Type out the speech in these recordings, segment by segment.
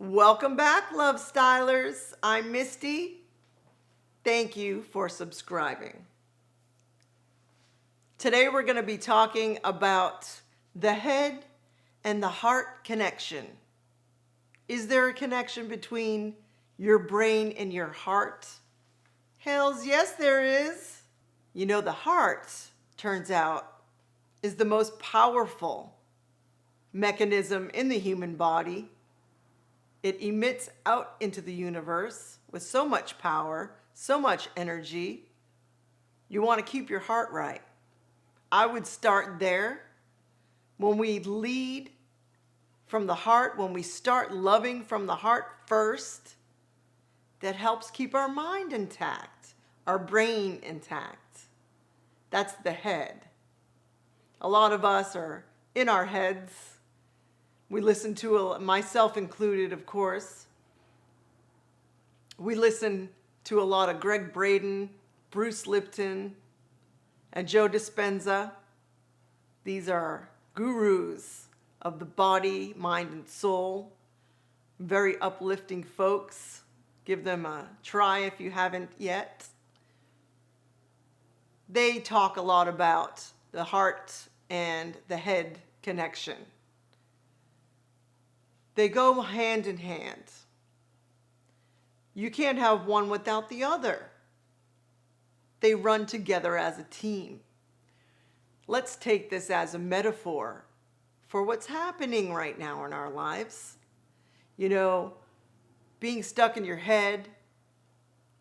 Welcome back, Lovestylers. I'm Misty. Thank you for subscribing. Today we're going to be talking about the head and the heart connection. Is there a connection between your brain and your heart? Hells yes, there is. You know, the heart, turns out, is the most powerful mechanism in the human body. It emits out into the universe with so much power, so much energy. You want to keep your heart right. I would start there. When we lead from the heart, when we start loving from the heart first, that helps keep our mind intact, our brain intact. That's the head. A lot of us are in our heads. We listen to, myself included, of course. We listen to a lot of Greg Braden, Bruce Lipton, and Joe Dispenza. These are gurus of the body, mind, and soul. Very uplifting folks. Give them a try if you haven't yet. They talk a lot about the heart and the head connection. They go hand in hand. You can't have one without the other. They run together as a team. Let's take this as a metaphor for what's happening right now in our lives. You know, being stuck in your head,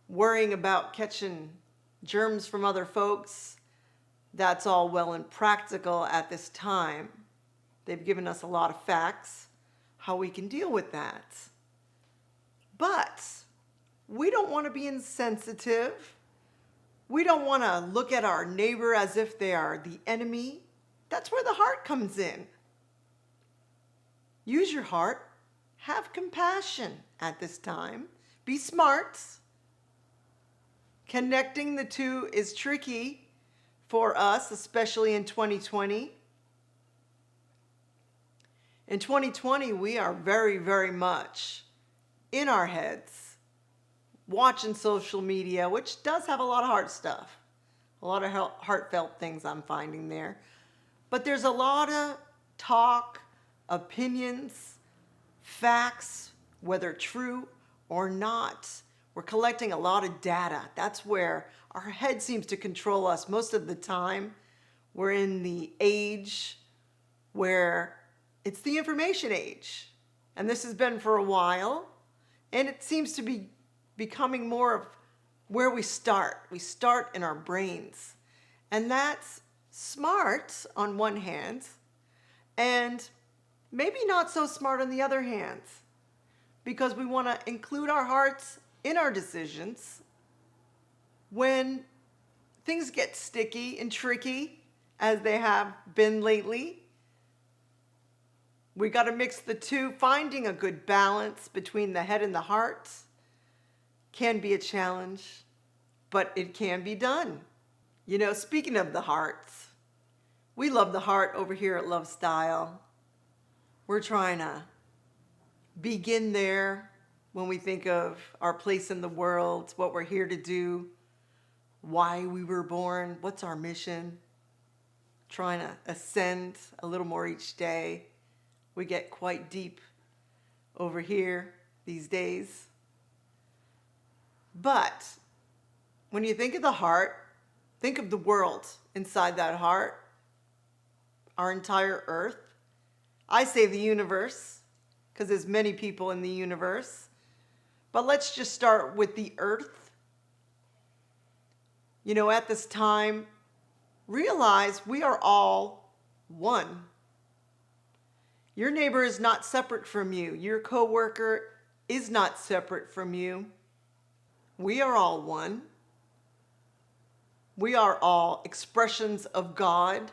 worrying about catching germs from other folks, that's all well and practical at this time. They've given us a lot of facts how we can deal with that. But we don't want to be insensitive. We don't want to look at our neighbor as if they are the enemy. That's where the heart comes in. Use your heart. Have compassion at this time. Be smart. Connecting the two is tricky for us, especially in 2020. In 2020, we are very, very much in our heads, watching social media, which does have a lot of heart stuff, a lot of heartfelt things I'm finding there. But there's a lot of talk, opinions, facts, whether true or not. We're collecting a lot of data. That's where our head seems to control us most of the time. We're in the age where it's the information age. And this has been for a while. And it seems to be becoming more of where we start. We start in our brains. And that's smart on one hand, and maybe not so smart on the other hand, because we want to include our hearts in our decisions when things get sticky and tricky, as they have been lately. We got to mix the two. Finding a good balance between the head and the heart can be a challenge, but it can be done. You know, speaking of the hearts, we love the heart over here at Lovestyle. We're trying to begin there when we think of our place in the world, what we're here to do, why we were born, what's our mission. Trying to ascend a little more each day. We get quite deep over here these days. But when you think of the heart, think of the world inside that heart, our entire earth. I say the universe, because there's many people in the universe. But let's just start with the earth. You know, at this time, realize we are all one. Your neighbor is not separate from you. Your coworker is not separate from you. We are all one. We are all expressions of God,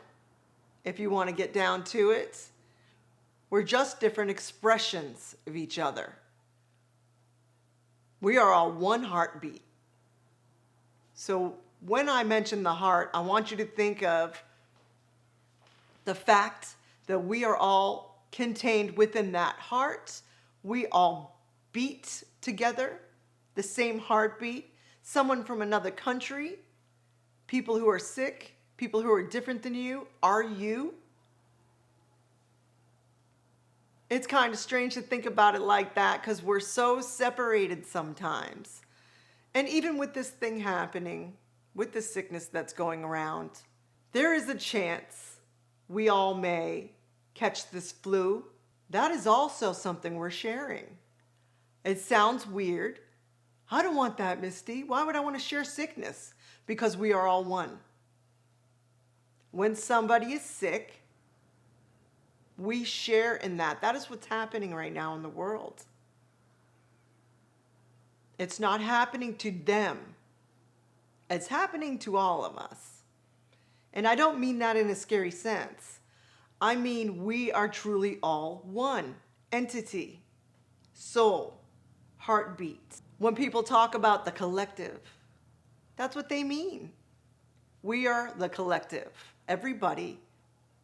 if you want to get down to it. We're just different expressions of each other. We are all one heartbeat. So when I mention the heart, I want you to think of the fact that we are all contained within that heart. We all beat together, the same heartbeat, someone from another country, people who are sick, people who are different than you, are you? It's kind of strange to think about it like that because we're so separated sometimes. And even with this thing happening, with the sickness that's going around, there is a chance we all may catch this flu. That is also something we're sharing. It sounds weird. I don't want that, Misty. Why would I want to share sickness? Because we are all one. When somebody is sick, we share in that. That is what's happening right now in the world. It's not happening to them. It's happening to all of us. And I don't mean that in a scary sense. I mean we are truly all one entity, soul, heartbeat. When people talk about the collective, that's what they mean. We are the collective. Everybody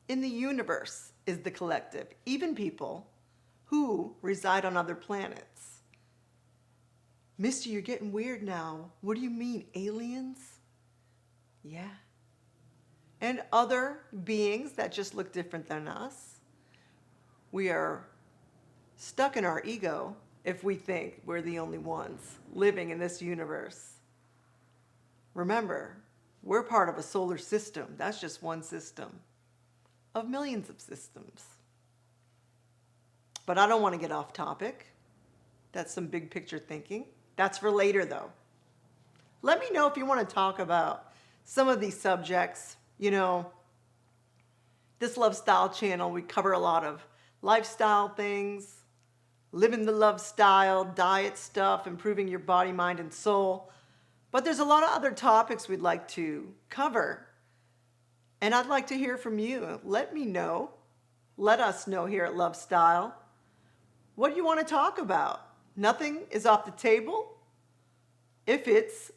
in the universe is the collective, even people who reside on other planets. Mister, you're getting weird now. What do you mean, aliens? Yeah. And other beings that just look different than us. We are stuck in our ego if we think we're the only ones living in this universe. Remember, we're part of a solar system. That's just one system of millions of systems. But I don't want to get off topic. That's some big picture thinking. That's for later, though. Let me know if you want to talk about some of these subjects. You know, this Lovestyle channel, we cover a lot of lifestyle things, living the love style, diet stuff, improving your body, mind, and soul. But there's a lot of other topics we'd like to cover. And I'd like to hear from you. Let me know. Let us know here at Lovestyle. What do you want to talk about? Nothing is off the table if it's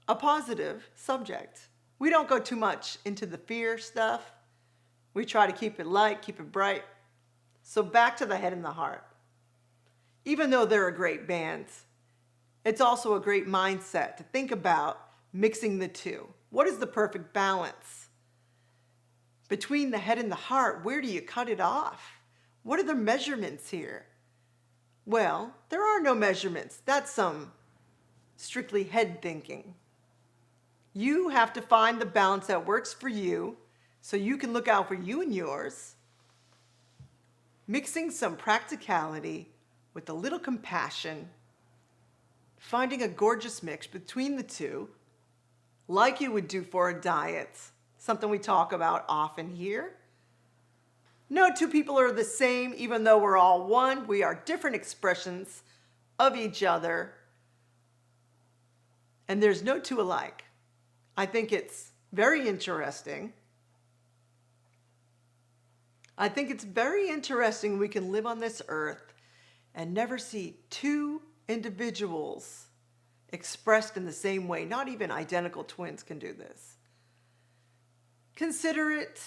a positive subject. We don't go too much into the fear stuff. We try to keep it light, keep it bright. So back to the head and the heart. Even though they're a great band, it's also a great mindset to think about mixing the two. What is the perfect balance? Between the head and the heart, where do you cut it off? What are the measurements here? Well, there are no measurements. That's some strictly head thinking. You have to find the balance that works for you so you can look out for you and yours. Mixing some practicality with a little compassion. Finding a gorgeous mix between the two, like you would do for a diet. Something we talk about often here. No two people are the same, even though we're all one. We are different expressions of each other. And there's no two alike. I think it's very interesting. I think it's very interesting we can live on this earth and never see two individuals expressed in the same way. Not even identical twins can do this. Consider it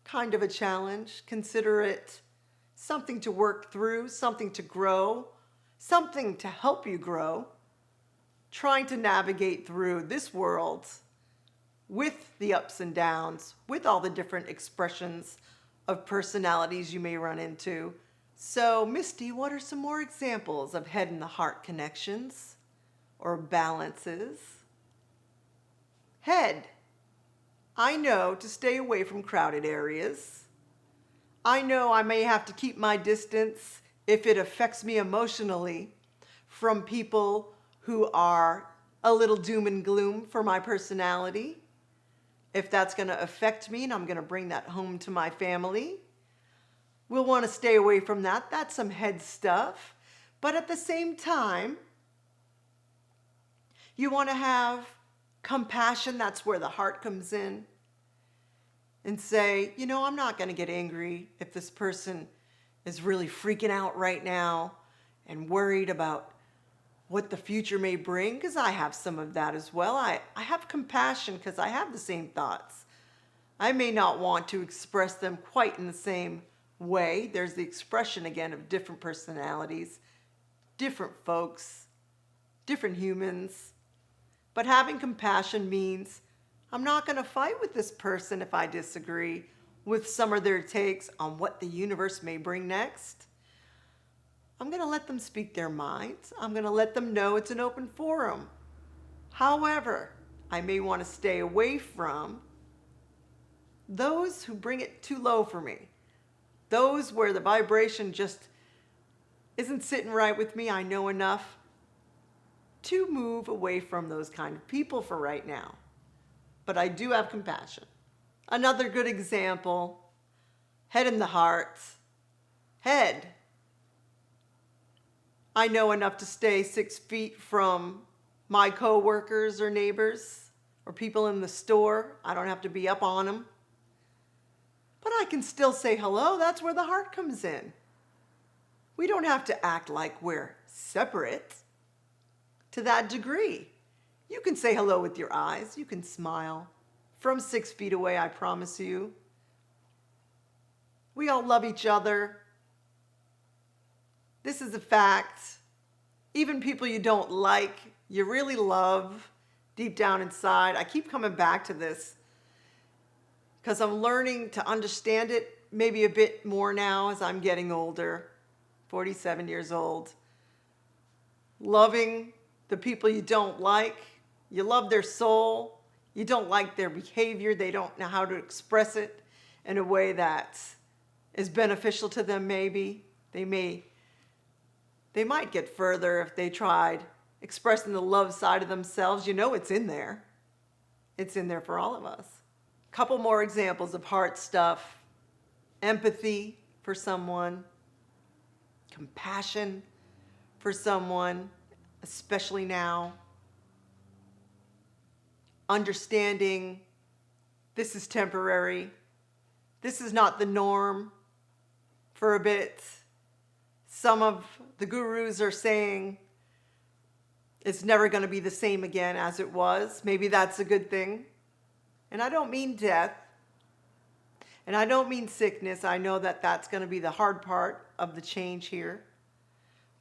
kind of a challenge. Consider it something to work through, something to grow, something to help you grow. Trying to navigate through this world with the ups and downs, with all the different expressions of personalities you may run into. So, Misty, what are some more examples of head and the heart connections or balances? Head. I know to stay away from crowded areas. I know I may have to keep my distance if it affects me emotionally from people who are a little doom and gloom for my personality. If that's going to affect me and I'm going to bring that home to my family, we'll want to stay away from that. That's some head stuff. But at the same time, you want to have compassion. That's where the heart comes in. And say, you know, I'm not going to get angry if this person is really freaking out right now and worried about what the future may bring, because I have some of that as well. I have compassion because I have the same thoughts. I may not want to express them quite in the same way. There's the expression again of different personalities different folks, different humans. But having compassion means I'm not going to fight with this person if I disagree with some of their takes on what the universe may bring next. I'm going to let them speak their minds. I'm going to let them know it's an open forum. However, I may want to stay away from those who bring it too low for me. Those where the vibration just isn't sitting right with me. I know enough to move away from those kind of people for right now. But I do have compassion. Another good example, head in the heart. Head. I know enough to stay 6 feet from my coworkers or neighbors or people in the store. I don't have to be up on them. But I can still say hello. That's where the heart comes in. We don't have to act like we're separate to that degree. You can say hello with your eyes. You can smile. From 6 feet away, I promise you. We all love each other. This is a fact. Even people you don't like, you really love deep down inside. I keep coming back to this because I'm learning to understand it maybe a bit more now as I'm getting older, 47 years old. Loving the people you don't like. You love their soul. You don't like their behavior. They don't know how to express it in a way that is beneficial to them maybe. They might get further if they tried expressing the love side of themselves. You know it's in there. It's in there for all of us. Couple more examples of heart stuff. Empathy for someone. Compassion for someone, especially now. Understanding this is temporary. This is not the norm for a bit. Some of the gurus are saying it's never going to be the same again as it was. Maybe that's a good thing. And I don't mean death. And I don't mean sickness. I know that that's going to be the hard part of the change here.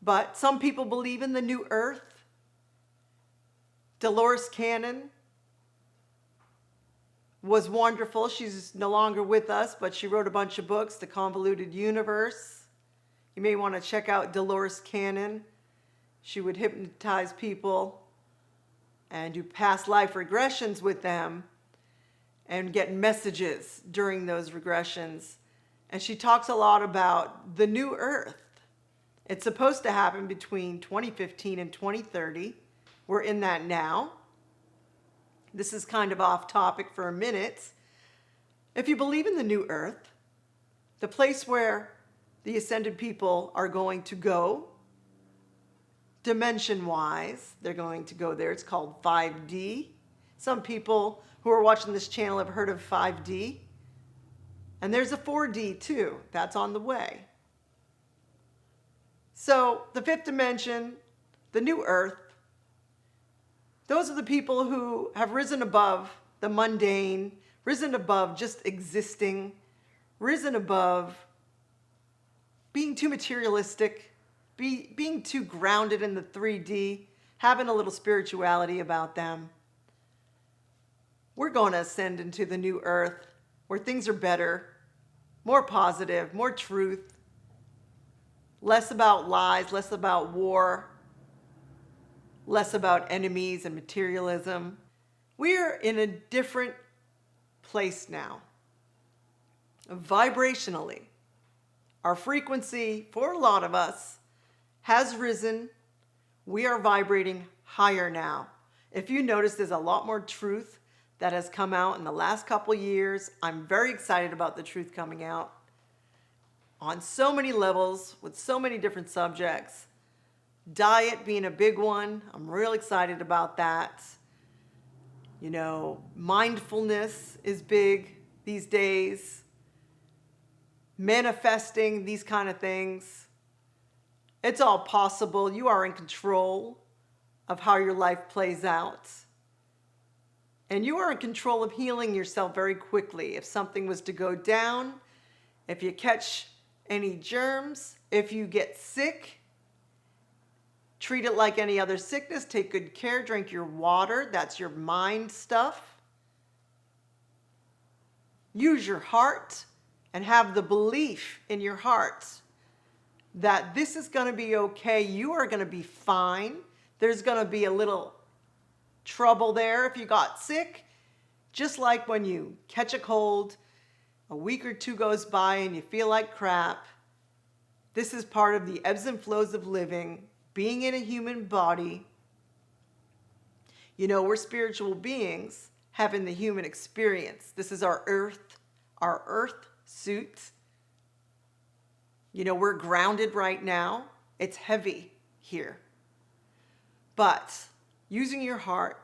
But some people believe in the new earth. Dolores Cannon was wonderful. She's no longer with us, but she wrote a bunch of books, The Convoluted Universe. You may want to check out Dolores Cannon. She would hypnotize people and do past life regressions with them and get messages during those regressions. And she talks a lot about the new earth. It's supposed to happen between 2015 and 2030. We're in that now. This is kind of off topic for a minute. If you believe in the new earth, the place where the ascended people are going to go, dimension-wise, they're going to go there. It's called 5D. Some people who are watching this channel have heard of 5D. And there's a 4D too. That's on the way. So the fifth dimension, the new earth, those are the people who have risen above the mundane, risen above just existing, risen above being too materialistic, being too grounded in the 3D, having a little spirituality about them. We're going to ascend into the new earth where things are better, more positive, more truth, less about lies, less about war, less about enemies and materialism. We're in a different place now. Vibrationally, our frequency for a lot of us has risen. We are vibrating higher now. If you notice, there's a lot more truth that has come out in the last couple years. I'm very excited about the truth coming out on so many levels with so many different subjects. Diet being a big one. I'm real excited about that. You know, mindfulness is big these days. Manifesting, these kind of things. It's all possible. You are in control of how your life plays out. And you are in control of healing yourself very quickly. If something was to go down, if you catch any germs, if you get sick, Treat it like any other sickness. Take good care. Drink your water. That's your mind stuff. Use your heart and have the belief in your heart that this is going to be okay. You are going to be fine. There's going to be a little trouble there if you got sick. Just like when you catch a cold, a week or two goes by and you feel like crap. This is part of the ebbs and flows of living, being in a human body. You know, we're spiritual beings having the human experience. This is our earth suit. You know, we're grounded right now. It's heavy here. But using your heart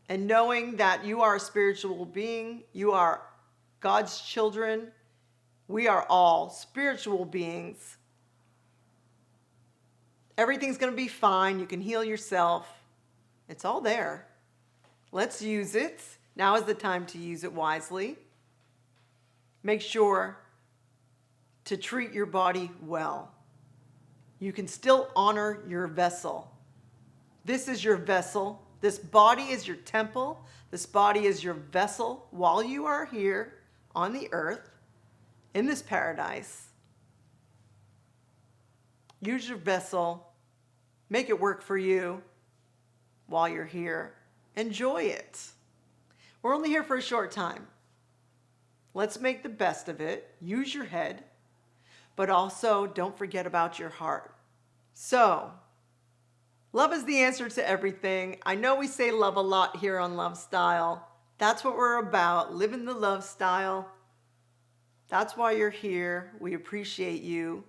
and knowing that you are a spiritual being, you are God's children, we are all spiritual beings. Everything's going to be fine. You can heal yourself. It's all there. Let's use it. Now is the time to use it wisely. Make sure to treat your body well. You can still honor your vessel. This is your vessel. This body is your temple. This body is your vessel while you are here on the earth, in this paradise. Use your vessel. Make it work for you while you're here. Enjoy it. We're only here for a short time. Let's make the best of it. Use your head, but also don't forget about your heart. So, love is the answer to everything. I know we say love a lot here on Lovestyle. That's what we're about, living the love style. That's why you're here. We appreciate you.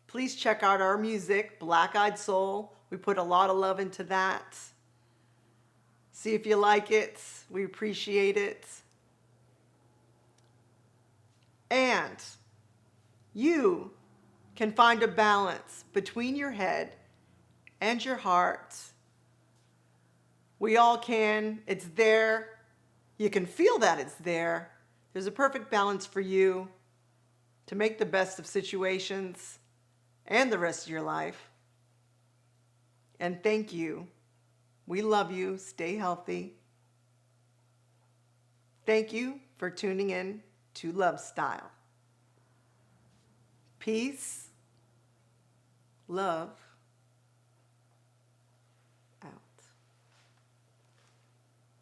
Please check out our music, Black Eyed Soul. We put a lot of love into that. See if you like it. We appreciate it. And you can find a balance between your head and your heart. We all can. It's there. You can feel that it's there. There's a perfect balance for you to make the best of situations and the rest of your life. And thank you. We love you. Stay healthy. Thank you for tuning in to Lovestyle. Peace, love,